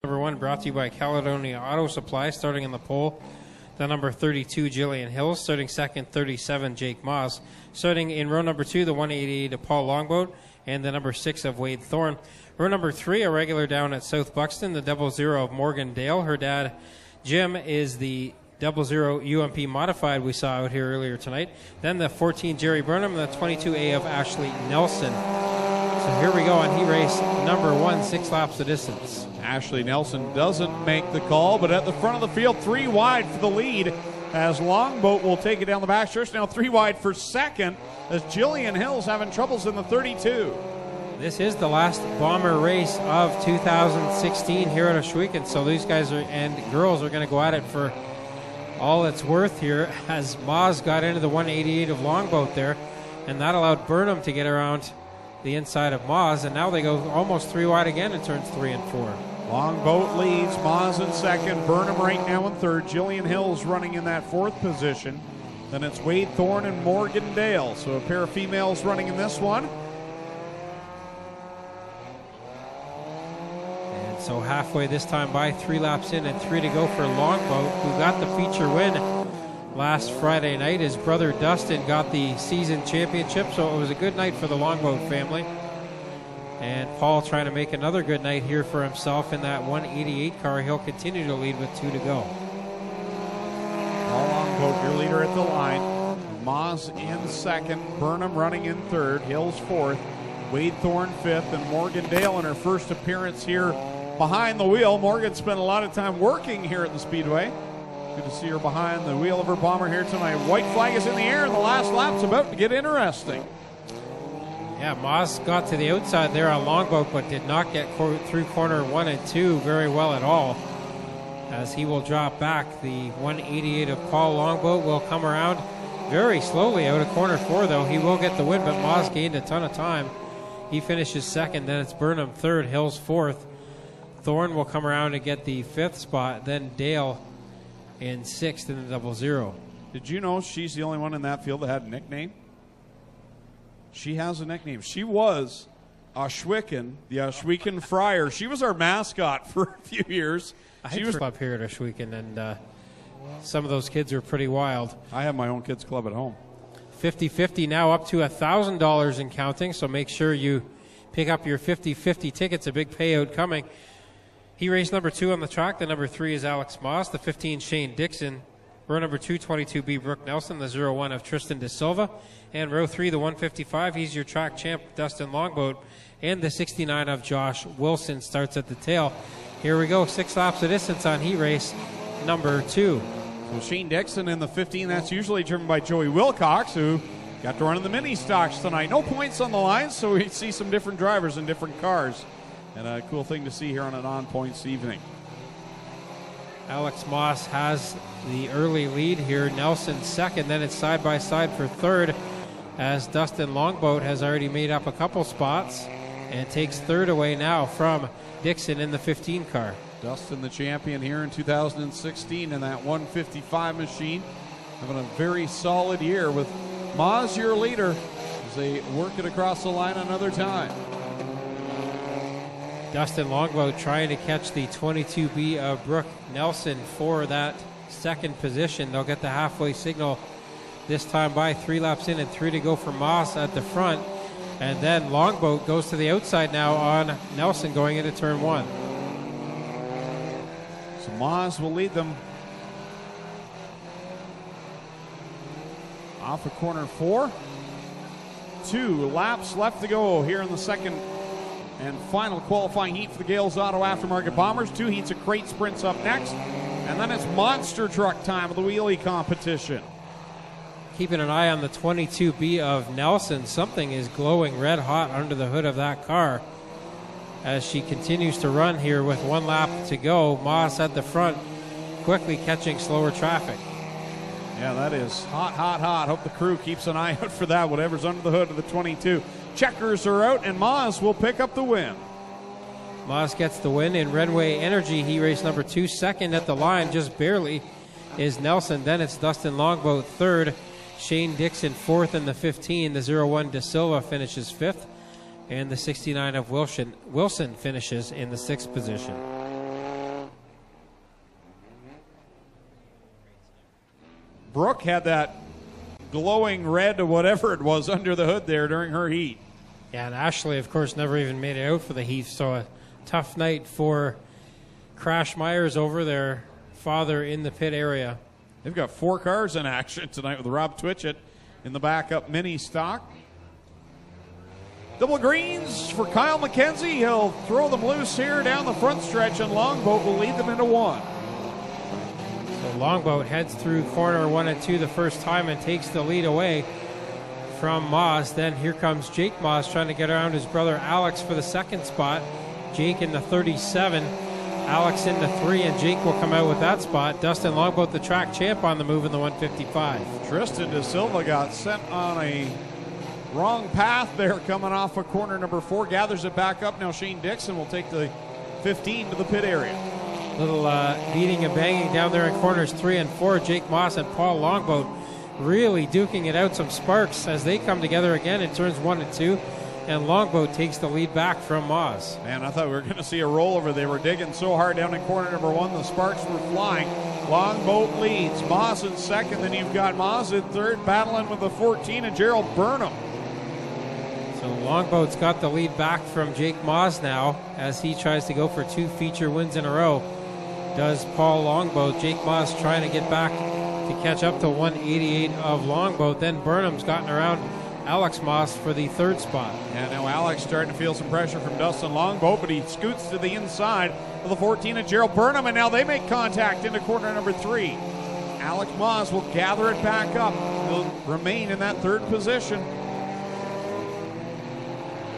Number 1 brought to you by Caledonia Auto Supply, starting in the pole. The number 32, Jillian Hills. Starting second, 37, Jake Moss. Starting in row number 2, the 188 of Paul Longboat, and the number 6 of Wade Thorne. Row number 3, a regular down at South Buxton, the 00 of Morgan Dale. Her dad, Jim, is the 00 UMP Modified we saw out here earlier tonight. Then the 14, Jerry Burnham, and the 22A of Ashley Nelson. So here we go on heat race number 1, 6 laps of distance. Ashley Nelson doesn't make the call, but at the front of the field, 3 wide for the lead as Longboat will take it down the back stretch. Now 3 wide for second as Jillian Hills having troubles in the 32. This is the last bomber race of 2016 here at Ohsweken, so these guys and girls are going to go at it for all it's worth here as Moz got into the 188 of Longboat there, and that allowed Burnham to get around the inside of Moz, and now they go almost 3 wide again in turns 3 and 4. Longboat leads, Moz in second, Burnham right now in third, Jillian Hills running in that 4th position. Then it's Wade Thorne and Morgan Dale, so a pair of females running in this one. And so halfway this time by, 3 laps in and 3 to go for Longboat, who got the feature win last Friday night. His brother Dustin got the season championship, so it was a good night for the Longboat family. And Paul trying to make another good night here for himself in that 188 car. He'll continue to lead with 2 to go. Paul Longboat, your leader at the line. Moz in second, Burnham running in third, Hills 4th, Wade Thorne 5th, and Morgan Dale in her first appearance here behind the wheel. Morgan spent a lot of time working here at the Speedway. Good to see her behind the wheel of her bomber here tonight. White flag is in the air, and the last lap's about to get interesting. Yeah, Moss got to the outside there on Longboat, but did not get through corner 1 and 2 very well at all, as he will drop back. The 188 of Paul Longboat will come around very slowly out of corner 4, though. He will get the win, but Moss gained a ton of time. He finishes second, then it's Burnham 3rd, Hills 4th. Thorne will come around and get the 5th spot, then Dale in 6th in the 00. Did you know she's the only one in that field that had a nickname? She has a nickname. She was Ohsweken, the Ohsweken Friar. She was our mascot for a few years. She was club here at Ohsweken, and some of those kids are pretty wild. I have my own kids club at home. 50-50 now up to $1,000 and counting, so make sure you pick up your 50-50 tickets. A big payout coming. He raced number 2 on the track. The number 3 is Alex Moss. The 15, Shane Dixon. Row number 2, 22B, Brooke Nelson. The 01 of Tristan De Silva. And row 3, the 155, he's your track champ, Dustin Longboat. And the 69 of Josh Wilson starts at the tail. Here we go, 6 laps of distance on heat race number 2. So Shane Dixon in the 15, that's usually driven by Joey Wilcox, who got to run in the mini stocks tonight. No points on the line, so we see some different drivers in different cars. And a cool thing to see here on an on-points evening. Alex Moss has the early lead here. Nelson second, then it's side-by-side for third, as Dustin Longboat has already made up a couple spots and takes third away now from Dixon in the 15 car. Dustin, the champion here in 2016 in that 155 machine, having a very solid year with Moz, your leader, as they work it across the line another time. Dustin Longboat trying to catch the 22B of Brooke Nelson for that second position. They'll get the halfway signal this time by. 3 laps in and 3 to go for Moss at the front. And then Longboat goes to the outside now on Nelson going into turn 1. So Moss will lead them off of corner 4. 2 laps left to go here in the second and final qualifying heat for the Gales Auto Aftermarket Bombers. 2 heats of crate sprints up next. And then it's monster truck time of the wheelie competition. Keeping an eye on the 22B of Nelson. Something is glowing red hot under the hood of that car as she continues to run here with 1 lap to go. Moss at the front, quickly catching slower traffic. Yeah, that is hot, hot, hot. Hope the crew keeps an eye out for that, whatever's under the hood of the 22. Checkers are out, and Moz will pick up the win. Moz gets the win in Redway Energy. He raced number 2. Second at the line, just barely, is Nelson. Then it's Dustin Longboat 3rd. Shane Dixon 4th in the 15. The 01 De Silva finishes 5th. And the 69 of Wilson finishes in the 6th position. Brooke had that glowing red or whatever it was under the hood there during her heat. Yeah, and Ashley, of course, never even made it out for the heat, so a tough night for Crash Myers over their father in the pit area. They've got 4 cars in action tonight with Rob Twitchett in the backup mini stock. Double greens for Kyle McKenzie. He'll throw them loose here down the front stretch, and Longboat will lead them into 1. So Longboat heads through corner 1 and 2 the first time and takes the lead away from Moz. Then here comes Jake Moz trying to get around his brother Alex for the second spot. Jake in the 37, Alex in the 3, and Jake will come out with that spot. Dustin Longboat, the track champ, on the move in the 155. Tristan De Silva got sent on a wrong path there coming off of corner number 4. Gathers it back up. Now Shane Dixon will take the 15 to the pit area. Little beating and banging down there in corners 3 and 4. Jake Moss and Paul Longboat really duking it out. Some sparks as they come together again in turns 1 and 2. And Longboat takes the lead back from Moss. Man, I thought we were going to see a rollover. They were digging so hard down in corner number 1. The sparks were flying. Longboat leads. Moss in second. Then you've got Moss in third, battling with the 14 and Gerald Burnham. So Longboat's got the lead back from Jake Moss now as he tries to go for 2 feature wins in a row. Does Paul Longboat. Jake Moss trying to get back to catch up to 188 of Longboat. Then Burnham's gotten around Alex Moss for the 3rd spot. Yeah, now Alex starting to feel some pressure from Dustin Longboat, but he scoots to the inside of the 14 of Gerald Burnham, and now they make contact into corner number 3. Alex Moss will gather it back up. He'll remain in that 3rd position.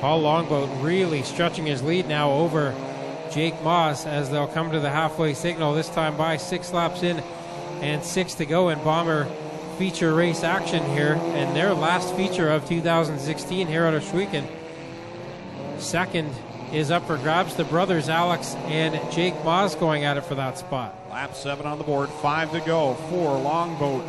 Paul Longboat really stretching his lead now over Jake Moss as they'll come to the halfway signal, this time by 6 laps in and 6 to go in Bomber feature race action here, and their last feature of 2016 here out of Schweiken. Second is up for grabs. The brothers Alex and Jake Moss going at it for that spot. Lap 7 on the board, 5 to go for Longboat.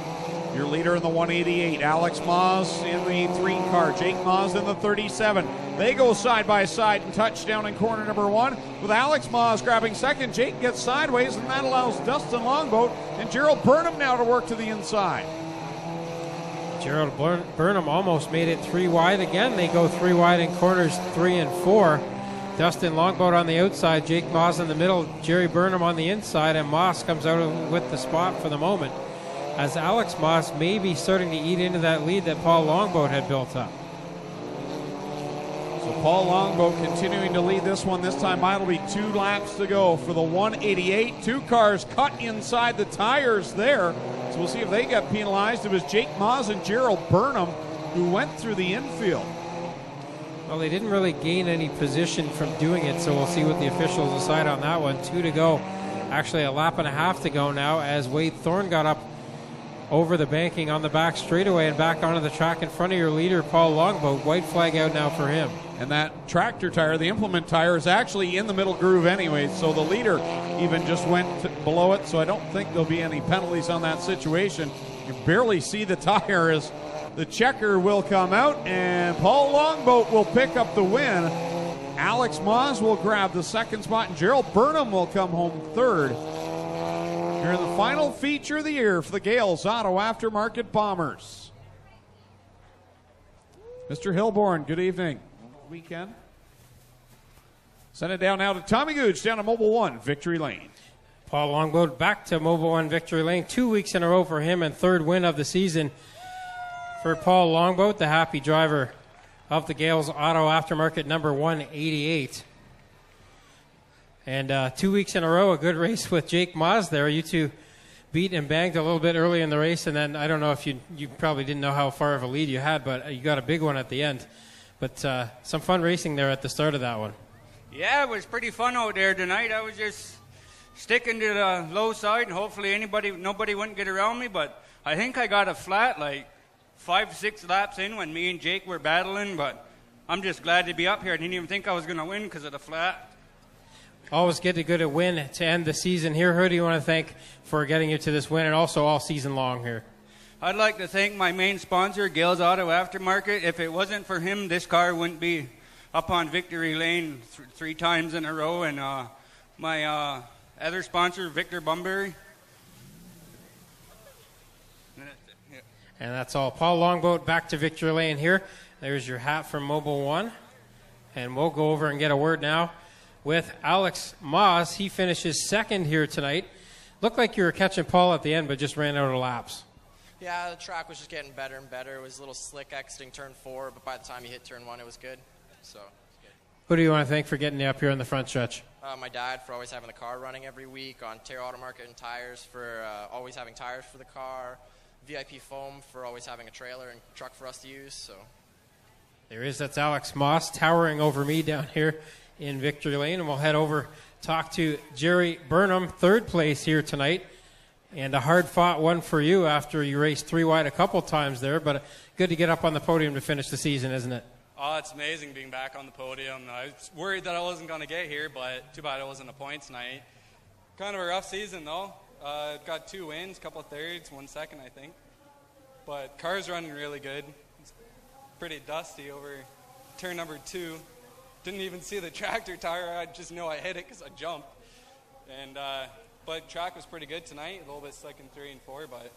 Your leader in the 188, Alex Moss in the 3 car, Jake Moss in the 37. They go side by side and touchdown in corner number 1 with Alex Moss grabbing second. Jake gets sideways, and that allows Dustin Longboat and Gerald Burnham now to work to the inside. Gerald Burnham almost made it 3 wide again. They go 3 wide in corners 3 and 4. Dustin Longboat on the outside, Jake Moss in the middle, Jerry Burnham on the inside, and Moss comes out with the spot for the moment, as Alex Moss may be starting to eat into that lead that Paul Longboat had built up. So Paul Longboat continuing to lead this one. This time it'll be 2 laps to go for the 188. 2 cars cut inside the tires there. So we'll see if they get penalized. It was Jake Moss and Gerald Burnham who went through the infield. Well, they didn't really gain any position from doing it, so we'll see what the officials decide on that one. 2 to go. Actually, a lap and a half to go now as Wade Thorne got up over the banking on the back straightaway and back onto the track in front of your leader, Paul Longboat. White flag out now for him. And that tractor tire, the implement tire, is actually in the middle groove anyway, so the leader even just went below it, so I don't think there'll be any penalties on that situation. You can barely see the tire as the checker will come out, and Paul Longboat will pick up the win. Alex Moss will grab the 2nd spot, and Gerald Burnham will come home 3rd. Here in the final feature of the year for the Gales Auto Aftermarket Bombers. Mr. Hilborn, good evening. Weekend. Send it down now to Tommy Gooch down to Mobile 1, Victory Lane. Paul Longboat back to Mobile 1 Victory Lane. 2 weeks in a row for him and 3rd win of the season for Paul Longboat, the happy driver of the Gales Auto Aftermarket number 188. And 2 weeks in a row, a good race with Jake Moss there. You two beat and banged a little bit early in the race, and then I don't know if you probably didn't know how far of a lead you had, but you got a big one at the end. But some fun racing there at the start of that one. Yeah, it was pretty fun out there tonight. I was just sticking to the low side, and hopefully nobody wouldn't get around me. But I think I got a flat like 5-6 laps in when me and Jake were battling. But I'm just glad to be up here. I didn't even think I was going to win because of the flat. Always get a good win to end the season here. Who do you want to thank for getting you to this win and also all season long here? I'd like to thank my main sponsor, Gales Auto Aftermarket. If it wasn't for him, this car wouldn't be up on Victory Lane 3 times in a row. And my other sponsor, Victor Bunbury. And that's all. Paul Longboat back to victory lane here. There's your hat from Mobile One. And we'll go over and get a word now with Alex Moss. He finishes second here tonight. Looked like you were catching Paul at the end, but just ran out of laps. Yeah, the track was just getting better and better. It was a little slick exiting turn 4, but by the time you hit turn 1, it was good. So, it's good. Who do you want to thank for getting you up here in the front stretch? My dad for always having the car running every week, Ontario Auto Market and Tires for always having tires for the car, VIP Foam for always having a trailer and truck for us to use. So, there is. That's Alex Moss towering over me down here in victory lane. And we'll head over, talk to Jerry Burnham, third place here tonight. And a hard-fought one for you after you raced 3 wide a couple times there. But good to get up on the podium to finish the season, isn't it? Oh, it's amazing being back on the podium. I was worried that I wasn't going to get here, but too bad it wasn't a points night. Kind of a rough season, though. Got 2 wins, couple thirds, 1 second, I think. But car's running really good. It's pretty dusty over turn number 2. Didn't even see the tractor tire. I just know I hit it because I jumped. And but track was pretty good tonight. A little bit slick in 3 and 4, but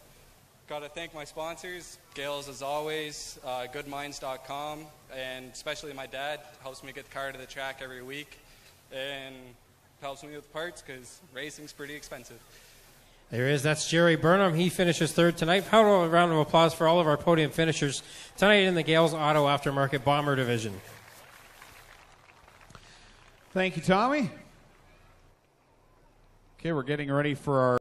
got to thank my sponsors, Gales as always, goodminds.com, and especially my dad. Helps me get the car to the track every week and helps me with parts because racing's pretty expensive. There is. That's Jerry Burnham. He finishes third tonight. How about a round of applause for all of our podium finishers tonight in the Gales Auto Aftermarket Bomber Division. Thank you, Tommy. Okay, we're getting ready for our